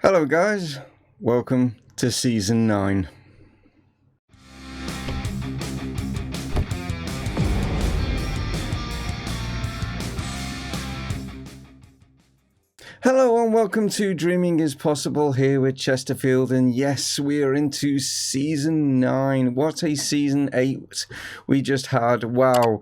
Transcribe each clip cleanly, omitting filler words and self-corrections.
Hello guys, welcome to Season 9. Hello and welcome to Dreaming is Possible here with Chesterfield, and yes, we are into Season 9. What a Season 8 we just had. Wow.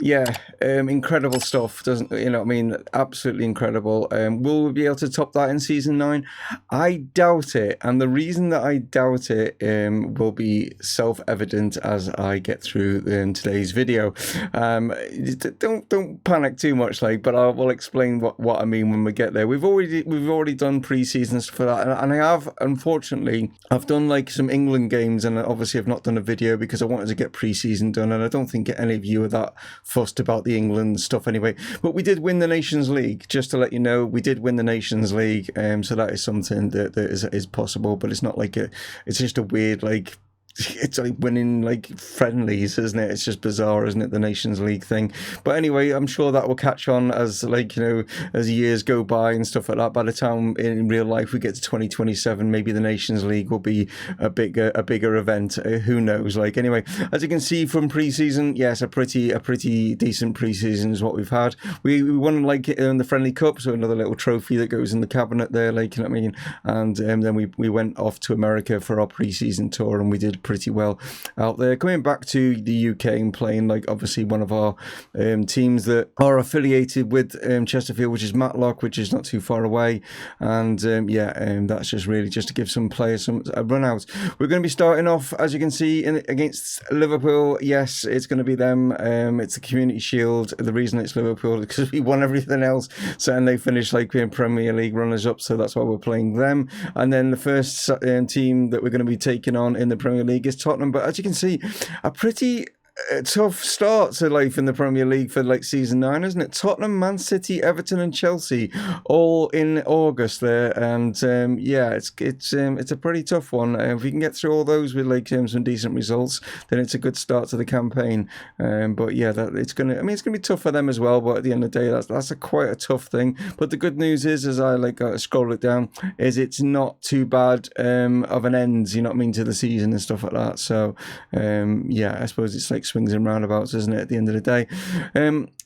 Yeah, incredible stuff, doesn't you know what I mean? Absolutely incredible. Will we be able to top that in Season 9? I doubt it, and the reason that I doubt it will be self-evident as I get through today's video. Don't panic too much, but I will explain what I mean when we get there. We've already done pre-seasons for that, and I have, unfortunately, I've done some England games, and obviously I've not done a video because I wanted to get pre-season done, and I don't think any of you are that fussed about the England stuff anyway. But we did win the Nations League, just to let you know. We did win the Nations League, so that is something that is possible, but it's not it's just a weird it's like winning friendlies, isn't it? It's just bizarre, isn't it, the Nations League thing? But anyway, I'm sure that will catch on as as years go by and stuff like that. By the time in real life we get to 2027, maybe the Nations League will be a bigger event. Who knows? Anyway, as you can see from pre-season, yes, a pretty decent pre-season is what we've had. We won in the Friendly Cup, so another little trophy that goes in the cabinet there, you know what I mean? And then we went off to America for our pre-season tour, and we did pretty well out there. Coming back to the UK and playing obviously one of our teams that are affiliated with Chesterfield, which is Matlock, which is not too far away, and that's just really just to give some players a run out. We're going to be starting off, as you can see, against Liverpool. Yes, it's going to be them. It's the Community Shield. The reason it's Liverpool is because we won everything else, so, and they finished being Premier League runners up, so that's why we're playing them. And then the first team that we're going to be taking on in the Premier League is Tottenham, but as you can see, a pretty tough start to life in the Premier League for Season 9, isn't it? Tottenham, Man City, Everton and Chelsea all in August there, and it's a pretty tough one. If we can get through all those with some decent results, then it's a good start to the campaign. But yeah, it's gonna be tough for them as well, but at the end of the day, that's quite a tough thing. But the good news is, as I scroll it down, is it's not too bad of an end, you know what I mean, to the season and stuff like that. So I suppose it's swings and roundabouts, isn't it, at the end of the day?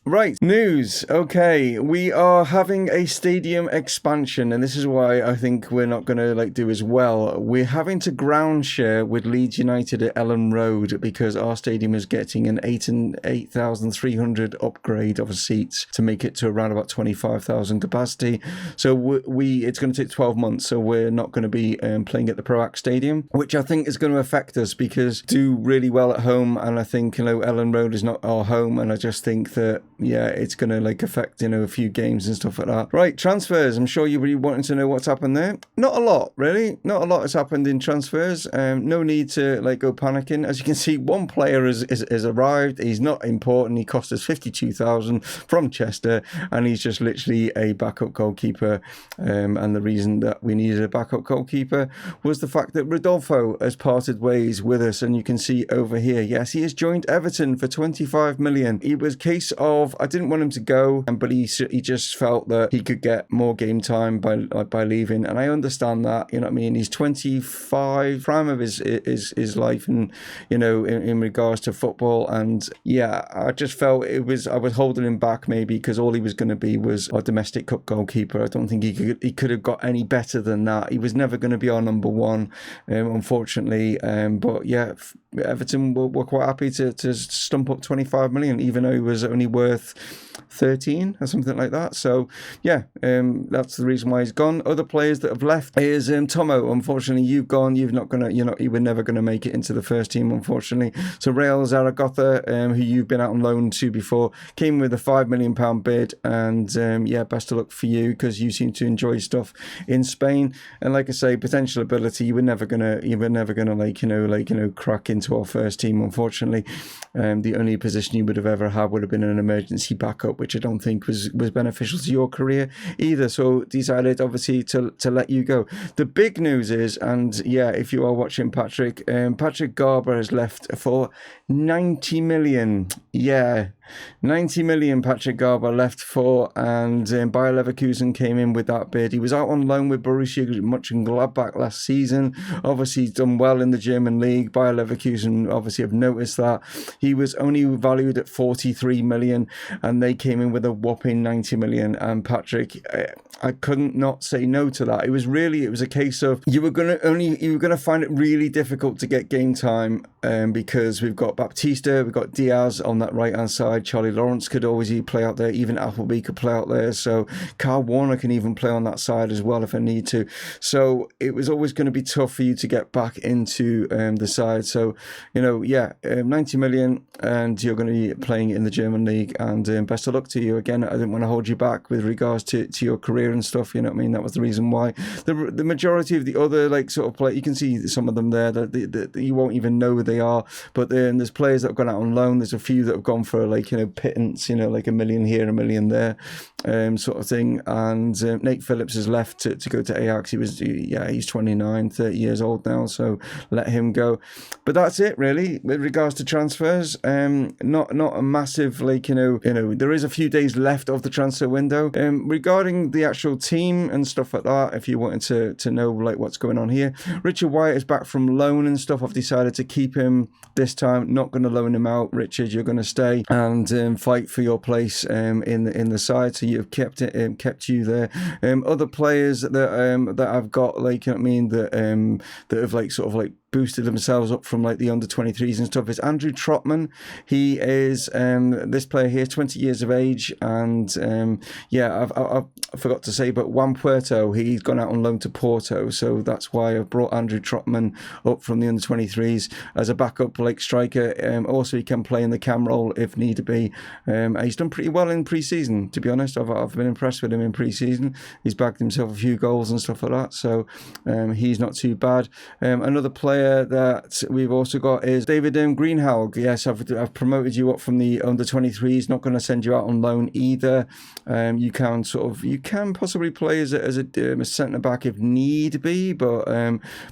Right, news. Okay, we are having a stadium expansion, and this is why I think we're not going to do as well. We're having to ground share with Leeds United at Ellen Road because our stadium is getting an 8,300 upgrade of seats to make it to around about 25,000 capacity. So it's going to take 12 months, so we're not going to be playing at the Proact Stadium, which I think is going to affect us because do really well at home, and I think Ellen Road is not our home, and I just think that it's going to affect a few games and stuff like that. Right, transfers. I'm sure you're really wanting to know what's happened there. Not a lot, really. Not a lot has happened in transfers. No need to go panicking. As you can see, one player has arrived. He's not important. He cost us 52,000 from Chester, and he's just literally a backup goalkeeper. And the reason that we needed a backup goalkeeper was the fact that Rodolfo has parted ways with us, and you can see over here, yes, he has joined Everton for 25 million. It was a case of I didn't want him to go, but he just felt that he could get more game time by leaving, and I understand that. You know what I mean? He's 25, prime of his life, and in regards to football, and I just felt I was holding him back maybe because all he was going to be was our domestic cup goalkeeper. I don't think he could have got any better than that. He was never going to be our number one, unfortunately. But yeah, Everton were quite happy to stump up 25 million, even though he was only worth 13 or something like that. So yeah, that's the reason why he's gone. Other players that have left is Tomo. Unfortunately, you've gone. You were never going to make it into the first team, unfortunately. So Real Zaragoza, who you've been out on loan to before, came with a £5 million bid, and best of luck for you because you seem to enjoy stuff in Spain. And like I say, potential ability, you were never gonna crack into our first team, unfortunately. the only position you would have ever had would have been an emergency backup, which I don't think was beneficial to your career either. So decided obviously to let you go. The big news is, and yeah, if you are watching Patrick Garber has left for 90 million. Yeah, 90 million Patrick Garber left for, and Bayer Leverkusen came in with that bid. He was out on loan with Borussia Mönchengladbach last season. Obviously, he's done well in the German league. Bayer Leverkusen obviously have noticed that. He was only valued at 43 million, and they came in with a whopping 90 million. And Patrick, I couldn't not say no to that. It was a case of you were gonna find it really difficult to get game time, because we've got Baptista, we've got Diaz on that right hand side. Charlie Lawrence could always play out there. Even Appleby could play out there. So Carl Warner can even play on that side as well if I need to. So it was always going to be tough for you to get back into the side. So 90 million, and you're going to be playing in the German league. And best of luck to you. Again, I didn't want to hold you back with regards to your career and stuff. You know what I mean? That was the reason why. The majority of the other sort of play, you can see some of them there that you won't even know who they are. But then there's players that have gone out on loan. There's a few that have gone for pittance, like $1 million here, $1 million there, sort of thing. And Nate Phillips has left to go to Ajax. He's 29, 30 years old now, so let him go. But that's it really with regards to transfers. Not a massive there is a few days left of the transfer window. Regarding the actual team and stuff like that, if you wanted to know what's going on here, Richard White is back from loan and stuff. I've decided to keep him this time. Not going to loan him out. Richard, you're going to stay and fight for your place in the side. So you've kept you there. Other players that I've got that have boosted themselves up from the under 23s and stuff is Andrew Trotman. He is this player here, 20 years of age, and I forgot to say, but Juan Puerto, he's gone out on loan to Porto, so that's why I've brought Andrew Trotman up from the under 23s as a backup striker. Also, he can play in the cam role if need be. He's done pretty well in pre-season, to be honest. I've been impressed with him in pre-season. He's bagged himself a few goals and stuff like that, so he's not too bad. Another player that we've also got is David Greenhalgh. Yes, I've promoted you up from the under 23s. Not going to send you out on loan either. You can possibly play as a centre back if need be, but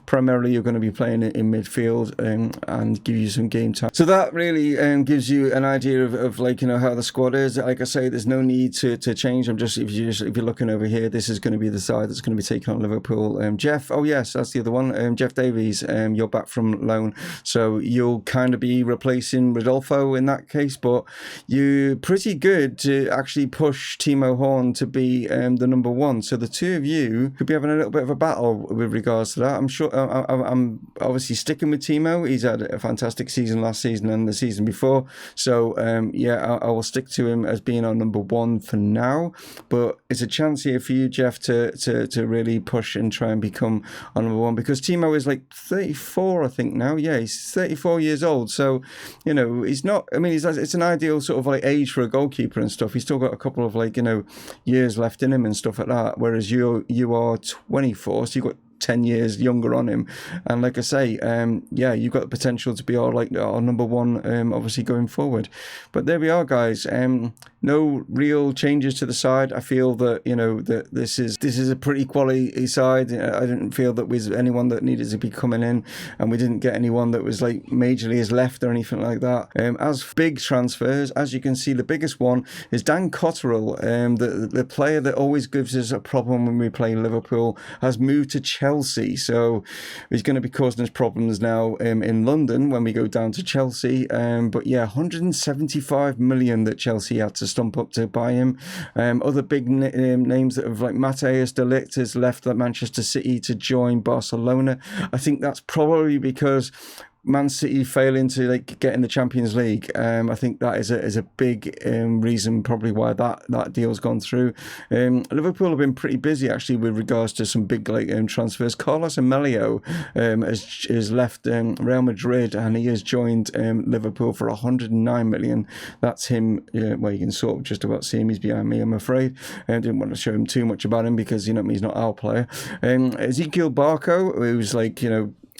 primarily you're going to be playing in midfield and give you some game time. So that really gives you an idea of how the squad is. Like I say, there's no need to change. If you're looking over here, this is going to be the side that's going to be taking on Liverpool. Jeff, oh yes, that's the other one. Jeff Davies. You're back from loan, so you'll kind of be replacing Rodolfo in that case, but you're pretty good to actually push Timo Horn to be the number one. So the two of you could be having a little bit of a battle with regards to that. I'm sure I'm obviously sticking with Timo. He's had a fantastic season last season and the season before, so I will stick to him as being our number one for now, but it's a chance here for you, Jeff, to really push and try and become our number one, because Timo is 34, I think now. Yeah, he's 34 years old. So, he's not. I mean, it's an ideal sort of age for a goalkeeper and stuff. He's still got a couple of years left in him and stuff like that. Whereas you are 24, so you've got 10 years younger on him, and like I say, you've got the potential to be our number one, obviously going forward. But there we are, guys. No real changes to the side. I feel that that this is a pretty quality side. I didn't feel that was anyone that needed to be coming in, and we didn't get anyone that was majorly has left or anything like that. As big transfers, as you can see, the biggest one is Dan Cotterill, the player that always gives us a problem when we play Liverpool, has moved to Chelsea, so he's going to be causing us problems now in London when we go down to Chelsea. But yeah, 175 million that Chelsea had to stump up to buy him. Other big names that have Matthijs de Ligt has left Manchester City to join Barcelona. I think that's probably because Man City failing to get in the Champions League. I think that is a big reason probably why that deal's gone through. Liverpool have been pretty busy actually with regards to some big transfers. Carlos Amelio has left Real Madrid, and he has joined Liverpool for 109 million. That's him. Well, you can sort of just about see him. He's behind me, I'm afraid. I didn't want to show him too much about him because he's not our player. Ezekiel Barco, who's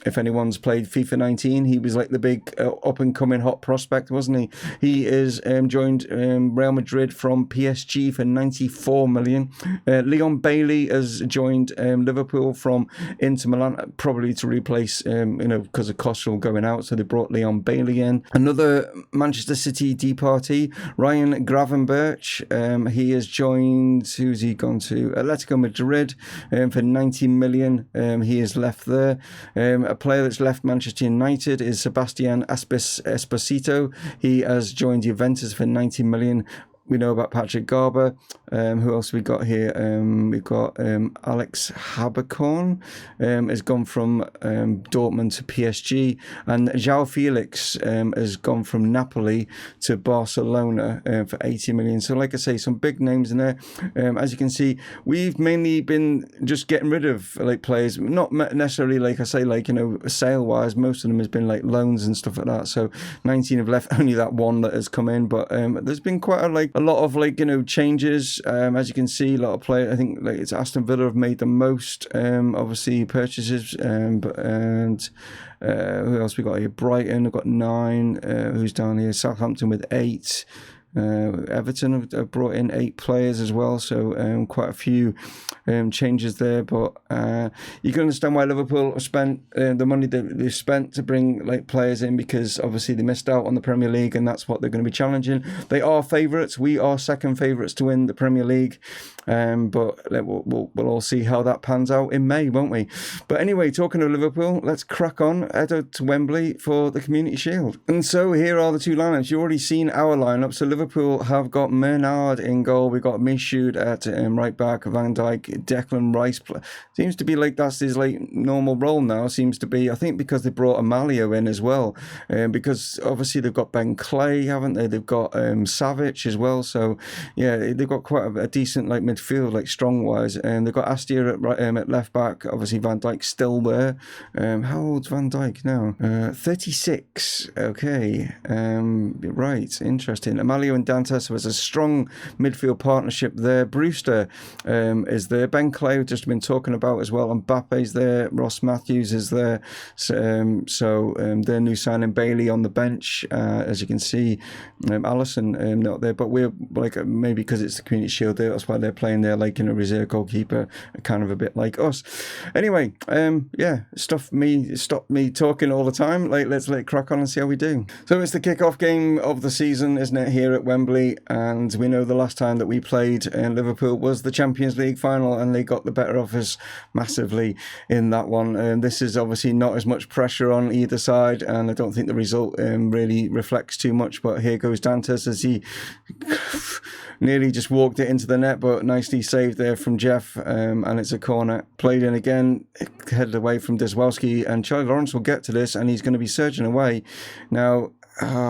if anyone's played FIFA 19, he was like the big up-and-coming hot prospect, wasn't he? He is joined Real Madrid from PSG for 94 million. Leon Bailey has joined Liverpool from Inter Milan, probably to replace, because of Kostrel going out, so they brought Leon Bailey in. Another Manchester City departee, Ryan Gravenberch, he has joined, who's he gone to? Atletico Madrid for 90 million. He is left there. A player that's left Manchester United is Sebastian Esposito. He has joined Juventus for 90 million. We know about Patrick Garber. Who else we got here? We've got Alex Haberkorn has gone from Dortmund to PSG, and João Felix has gone from Napoli to Barcelona for 80 million. So like I say, some big names in there. As you can see, we've mainly been just getting rid of like players, not necessarily like I say, like, sale wise. Most of them has been like loans and stuff like that. So 19 have left, only that one that has come in, but there's been quite a lot of changes. As you can see, a lot of players. I think like it's Aston Villa have made the most obviously purchases, and who else we got here? Brighton have got 9. Who's down here? Southampton with 8. Everton have brought in 8 players as well, so quite a few changes there. But you can understand why Liverpool have spent the money that they've spent to bring like players in, because obviously they missed out on the Premier League, and that's what they're going to be challenging. They are favourites. We are second favourites to win the Premier League, but we'll all see how that pans out in May, won't we? But anyway, talking of Liverpool, let's crack on. Head out to Wembley for the Community Shield. And so here are the two lineups. You've already seen our lineup. So Liverpool have got Bernard in goal. We've got Michoud at right back, Van Dijk, Declan Rice. Seems to be like that's his like normal role now. Seems to be, I think, because they brought Amalio in as well. Because obviously they've got Ben Clay, haven't they? They've got Savic as well. So yeah, they've got quite a decent like midfield, like strong wise. And they've got Astia at left back. Obviously Van Dijk still there. How old's Van Dijk now? 36. Okay. Right. Interesting. Amalio and Dantas was a strong midfield partnership there. Brewster is there. Ben Clay, we've just been talking about as well. Mbappe's there. Ross Matthews is there. So their new signing, Bailey on the bench. As you can see, Alisson not there, but we're like maybe because it's the Community Shield there, that's why they're playing there like a reserve goalkeeper, kind of a bit like us. Anyway, stop me talking all the time. Like, let's let it crack on and see how we do. So it's the kickoff game of the season, isn't it, here at Wembley? And we know the last time that we played in Liverpool was the Champions League final, and they got the better of us massively in that one. This is obviously not as much pressure on either side, and I don't think the result really reflects too much. But here goes Dantas as he nearly just walked it into the net, but nicely saved there from Jeff, and it's a corner. Played in again, headed away from Deswalski, and Charlie Lawrence will get to this, and he's going to be surging away. Now,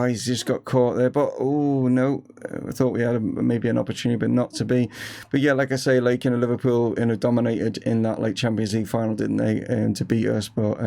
he's just got caught there, but oh no, I thought we had maybe an opportunity, but not to be. But yeah, like I say, like Liverpool dominated in that like Champions League final, didn't they, to beat us? But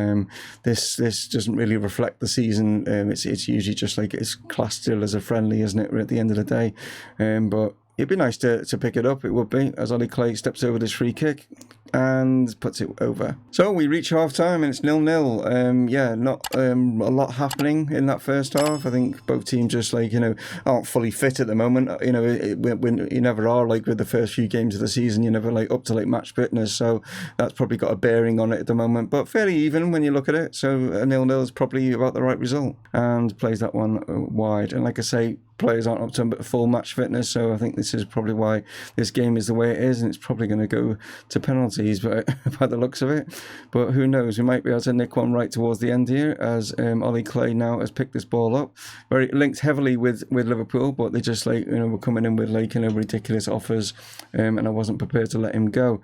this doesn't really reflect the season. It's usually just like it's classed still as a friendly, isn't it? At the end of the day, but it'd be nice to pick it up. It would be, as Ollie Clay steps over this free kick and puts it over. So we reach half time and it's 0-0. Not a lot happening in that first half. I think both teams just aren't fully fit at the moment. When you never are, like with the first few games of the season, you're never like up to like match fitness. So that's probably got a bearing on it at the moment. But fairly even when you look at it. So a 0-0 is probably about the right result. And plays that one wide. And like I say, players aren't up to full match fitness, so I think this is probably why this game is the way it is, and it's probably going to go to penalties but by the looks of it. But who knows, we might be able to nick one right towards the end here, as Ollie Clay now has picked this ball up, very linked heavily with Liverpool, but they just were coming in with ridiculous offers, and I wasn't prepared to let him go.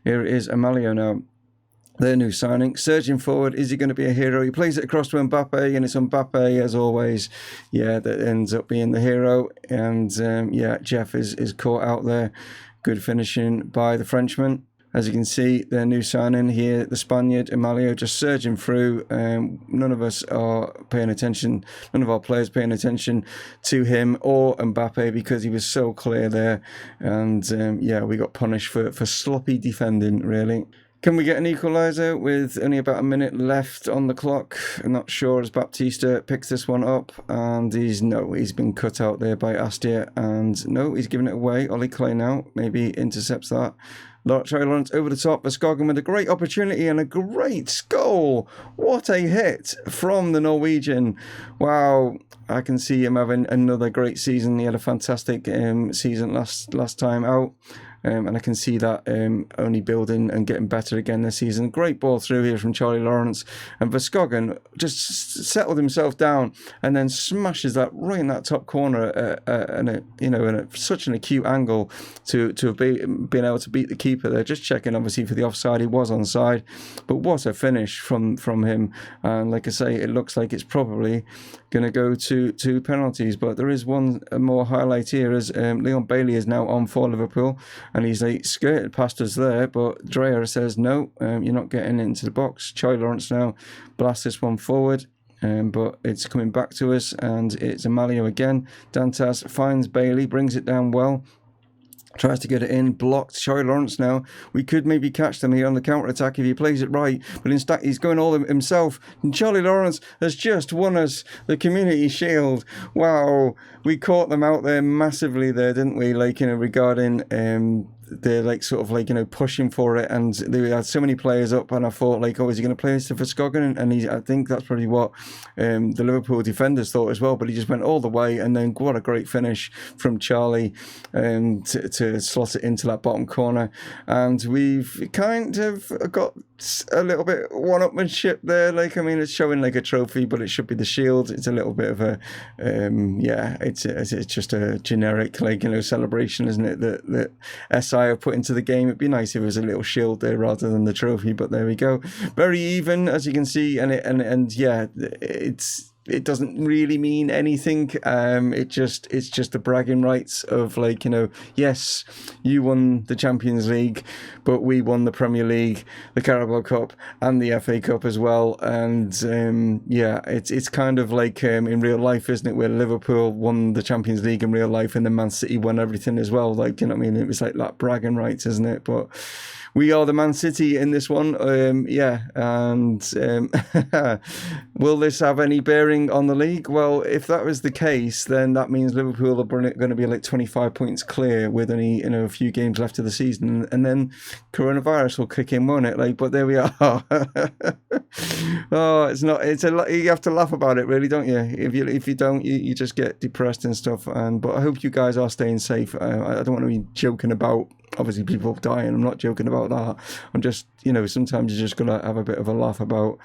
Here it is, Amalio now, their new signing, surging forward. Is he going to be a hero? He plays it across to Mbappe, and it's Mbappe, as always, that ends up being the hero. And Jeff is caught out there. Good finishing by the Frenchman. As you can see, their new signing here, the Spaniard, Amalio, just surging through. None of us are paying attention, none of our players paying attention to him or Mbappe, because he was so clear there. And we got punished for sloppy defending, really. Can we get an equaliser with only about a minute left on the clock? I'm not sure as Baptista picks this one up, and he's been cut out there by Astia, and no, he's giving it away. Ollie Clay now maybe intercepts that. Charlie Lawrence over the top. Verskogen with a great opportunity and a great goal. What a hit from the Norwegian. Wow, I can see him having another great season. He had a fantastic season last time out. And I can see that only building and getting better again this season. Great ball through here from Charlie Lawrence, and Verskogen just settled himself down and then smashes that right in that top corner in such an acute angle to have been able to beat the keeper there. Just checking obviously for the offside. He was onside, but what a finish from him. And like I say, it looks like it's probably going to go to penalties, but there is one more highlight here as Leon Bailey is now on for Liverpool. And he's like skirted past us there, but Dreyer says, no, you're not getting into the box. Charlie Lawrence now blasts this one forward, but it's coming back to us, and it's Amalio again. Dantas finds Bailey, brings it down well. Tries to get it in, blocked. Charlie Lawrence now. We could maybe catch them here on the counter-attack if he plays it right. But instead, he's going all himself. And Charlie Lawrence has just won us the Community Shield. Wow. We caught them out there massively there, didn't we? Like, regarding they're like sort of like pushing for it, and they had so many players up, and I thought like, oh, is he going to play this to Verskogen? And I think that's probably what the Liverpool defenders thought as well, but he just went all the way, and then what a great finish from Charlie to slot it into that bottom corner. And we've kind of got a little bit one-upmanship there. Like, I mean, it's showing like a trophy, but it should be the shield. It's a little bit of a it's just a generic like celebration, isn't it, that SI have put into the game. It'd be nice if it was a little shield there rather than the trophy, but there we go. Very even, as you can see, and it doesn't really mean anything. It's just the bragging rights of like, yes, you won the Champions League, but we won the Premier League, the Carabao Cup, and the FA Cup as well. And it's kind of like in real life, isn't it, where Liverpool won the Champions League in real life, and then Man City won everything as well. Like, you know what I mean? It was like that bragging rights, isn't it? But we are the Man City in this one. Will this have any bearing on the league? Well, if that was the case, then that means Liverpool are going to be like 25 points clear with only a few games left of the season, and then coronavirus will kick in, won't it? Like, but there we are. Oh, it's not. It's a lot. You have to laugh about it, really, don't you? If you don't, you just get depressed and stuff. But I hope you guys are staying safe. I don't want to be joking about obviously people dying. I'm not joking about that. I'm just, sometimes you just gotta have a bit of a laugh about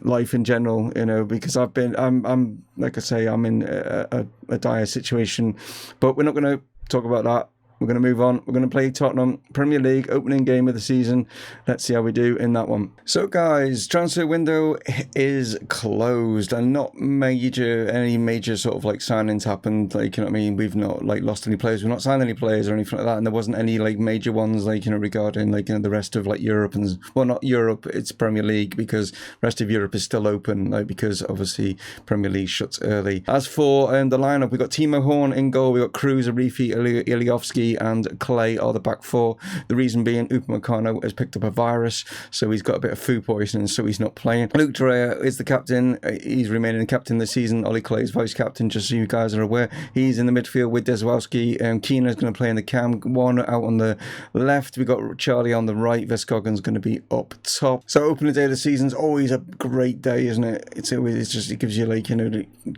life in general, because I'm like I say, I'm in a dire situation, but we're not going to talk about that. We're going to move on. We're going to play Tottenham, Premier League, opening game of the season. Let's see how we do in that one. So, guys, transfer window is closed, and not any major sort of like signings happened. Like, you know what I mean? We've not like lost any players. We've not signed any players or anything like that. And there wasn't any like major ones like, regarding like, the rest of like Europe and, well, not Europe, it's Premier League, because rest of Europe is still open, like, because obviously Premier League shuts early. As for the lineup, we've got Timo Horn in goal. We've got Cruz, Arifi, Iliovsky, and Clay are the back four. The reason being, Upamecano has picked up a virus, so he's got a bit of food poisoning, so he's not playing. Luke Dreyer is the captain. He's remaining captain this season. Ollie Clay is vice captain, just so you guys are aware. He's in the midfield with Deswowski. Keener's going to play in the cam. Warner out on the left. We've got Charlie on the right. Verskogen's going to be up top. So opening day of the season's always a great day, isn't it? It gives you like,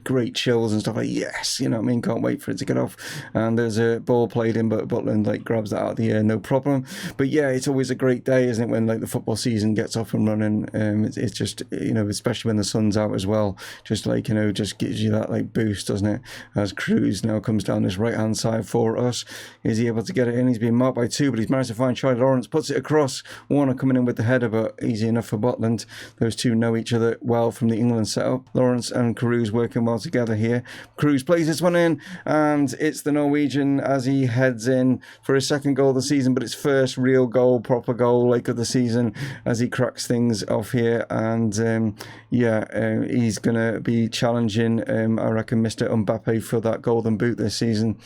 great chills and stuff like, yes, can't wait for it to get off. And there's a ball played in, but Butland like grabs that out of the air, no problem. But yeah, it's always a great day, isn't it, when like the football season gets off and running. It's just, especially when the sun's out as well, just like, just gives you that like boost, doesn't it? As Cruz now comes down this right hand side for us. Is he able to get it in? He's being marked by two, but he's managed to find Charlie Lawrence, puts it across. Warner coming in with the header, but easy enough for Butland. Those two know each other well from the England setup. Lawrence and Cruz working well together here. Cruz plays this one in, and it's the Norwegian as he heads in for his second goal of the season, but his first real goal, proper goal like of the season, as he cracks things off here. And he's going to be challenging, I reckon, Mr. Mbappe for that golden boot this season.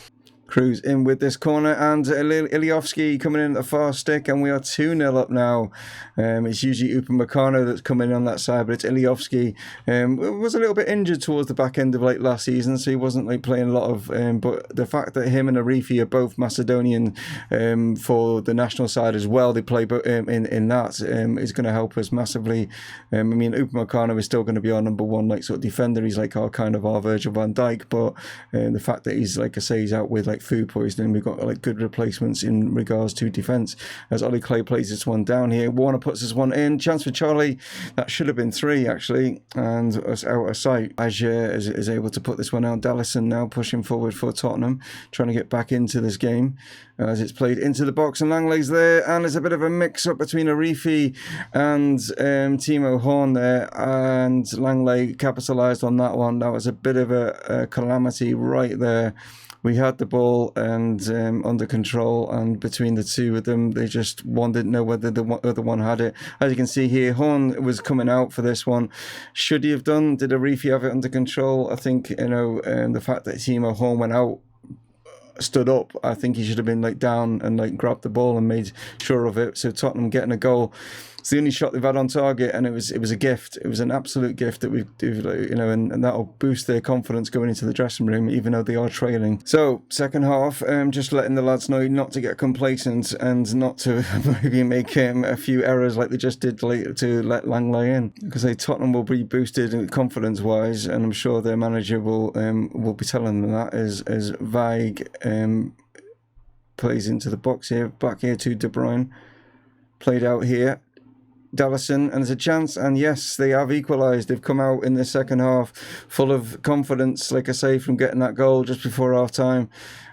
Cruz in with this corner, and Iliofsky coming in at the far stick, and we are 2-0 up now. It's usually Upamecano that's coming in on that side, but it's Iliofsky. Was a little bit injured towards the back end of like last season, so he wasn't like playing a lot of. But the fact that him and Arifi are both Macedonian for the national side as well, they play in that is going to help us massively. I mean, Upamecano is still going to be our number one like sort of defender. He's like our kind of our Virgil van Dijk, but the fact that he's, like I say, he's out with like food poisoning, we've got like good replacements in regards to defence. As Ollie Clay plays this one down here, Warner puts this one in. Chance for Charlie. That should have been 3 actually, and us out of sight. Ajer is able to put this one out. Dallison now pushing forward for Tottenham, trying to get back into this game as it's played into the box, and Langley's there, and there's a bit of a mix-up between Arifi and Timo Horn there, and Langley capitalised on that one. That was a bit of a calamity right there. We had the ball and under control, and between the two of them, they just one didn't know whether the other one had it. As you can see here, Horn was coming out for this one. Should he have done? Did Arifi have it under control? I think, you know, the fact that Timo Horn went out, stood up, I think he should have been like down and like grabbed the ball and made sure of it. So Tottenham getting a goal. It's the only shot they've had on target, and it was a gift. It was an absolute gift that we've you know, and that'll boost their confidence going into the dressing room, even though they are trailing. So second half, just letting the lads know not to get complacent and not to maybe make a few errors like they just did to let Langley in, because Tottenham will be boosted confidence wise, and I'm sure their manager will be telling them that as Weig plays into the box here, back here to De Bruyne, played out here. Dallison, and there's a chance, and yes, they have equalised. They've come out in the second half full of confidence, like I say, from getting that goal just before half time.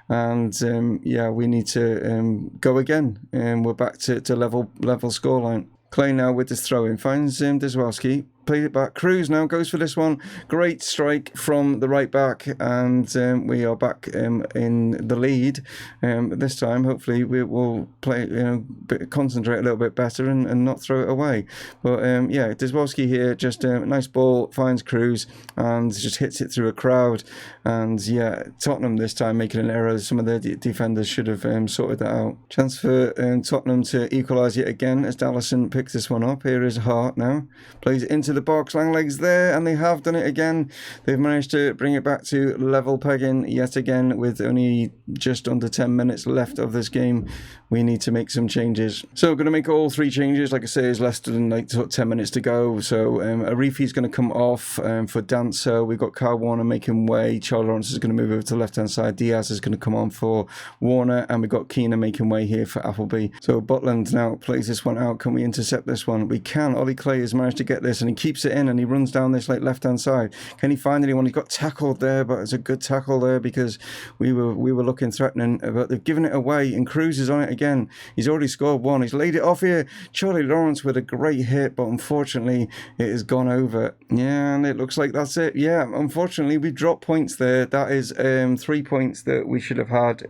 And yeah, we need to go again, and we're back to level scoreline. Clay now with this throw in, finds Dezwowski, played it back. Cruz now goes for this one. Great strike from the right back, and we are back in the lead. This time, hopefully, we will play, you know, concentrate a little bit better and not throw it away. But yeah, Dezwowski here, just a nice ball, finds Cruz and just hits it through a crowd. And yeah, Tottenham this time making an error. Some of their defenders should have sorted that out. Chance for Tottenham to equalise yet again as Dallison picks this one up. Here is Hart now, plays it into the box. Langleg's there, and they have done it again. They've managed to bring it back to level pegging yet again with only just under 10 minutes left of this game. We need to make some changes. So we're going to make all 3 changes. Like I say, there's less than like 10 minutes to go. So Arifi's going to come off for Dancer. We've got Kyle Warner making way. Charlie Lawrence is going to move over to the left hand side. Diaz is going to come on for Warner, and we've got Keena making way here for Appleby. So Butland now plays this one out. Can we intercept this one? We can. Ollie Clay has managed to get this, and he keeps it in, and he runs down this like left hand side. Can he find anyone? He got tackled there, but it's a good tackle there because we were looking threatening, but they've given it away, and Cruz is on it again. He's already scored one. He's laid it off here. Charlie Lawrence with a great hit, but unfortunately it has gone over. Yeah, and it looks like that's it. Yeah, unfortunately we dropped points there. That is 3 points that we should have had.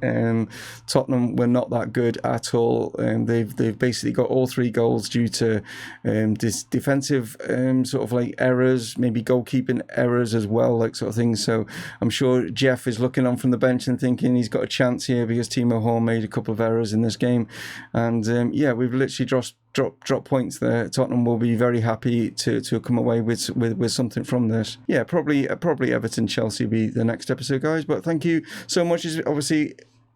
Tottenham were not that good at all. They've basically got all 3 goals due to this defensive sort of like errors, maybe goalkeeping errors as well, like sort of things. So I'm sure Jeff is looking on from the bench and thinking he's got a chance here because Timo Horn made a couple of errors in this game. And yeah, we've literally drop points there. Tottenham will be very happy to come away with something from this. Yeah, probably Everton Chelsea be the next episode, guys. But thank you so much. Obviously,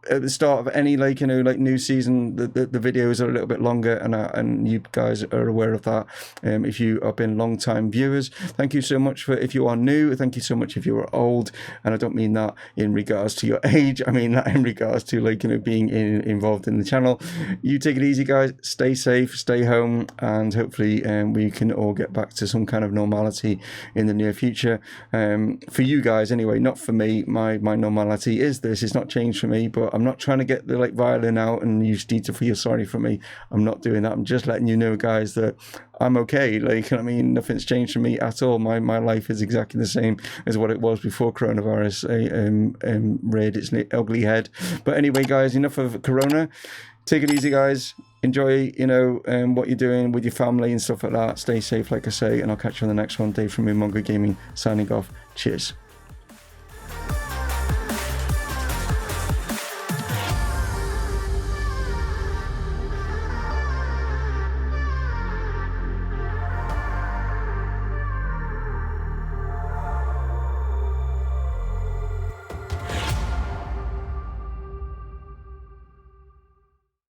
at the start of any like, you know, like new season, the videos are a little bit longer, and you guys are aware of that. If you have been long time viewers, thank you so much. For if you are new, thank you so much if you are old, and I don't mean that in regards to your age, I mean that in regards to, like, you know, being involved in the channel. You take it easy, guys. Stay safe, stay home, and hopefully we can all get back to some kind of normality in the near future. For you guys anyway, not for me. My normality is this. It's not changed for me, but I'm not trying to get the like violin out and you need to feel sorry for me. I'm not doing that. I'm just letting you know, guys, that I'm okay. Like, I mean, nothing's changed for me at all. My life is exactly the same as what it was before coronavirus reared its ugly head. But anyway, guys, enough of Corona. Take it easy, guys. Enjoy, you know, what you're doing with your family and stuff like that. Stay safe, like I say, and I'll catch you on the next one. Dave from Mumongu Gaming signing off. Cheers.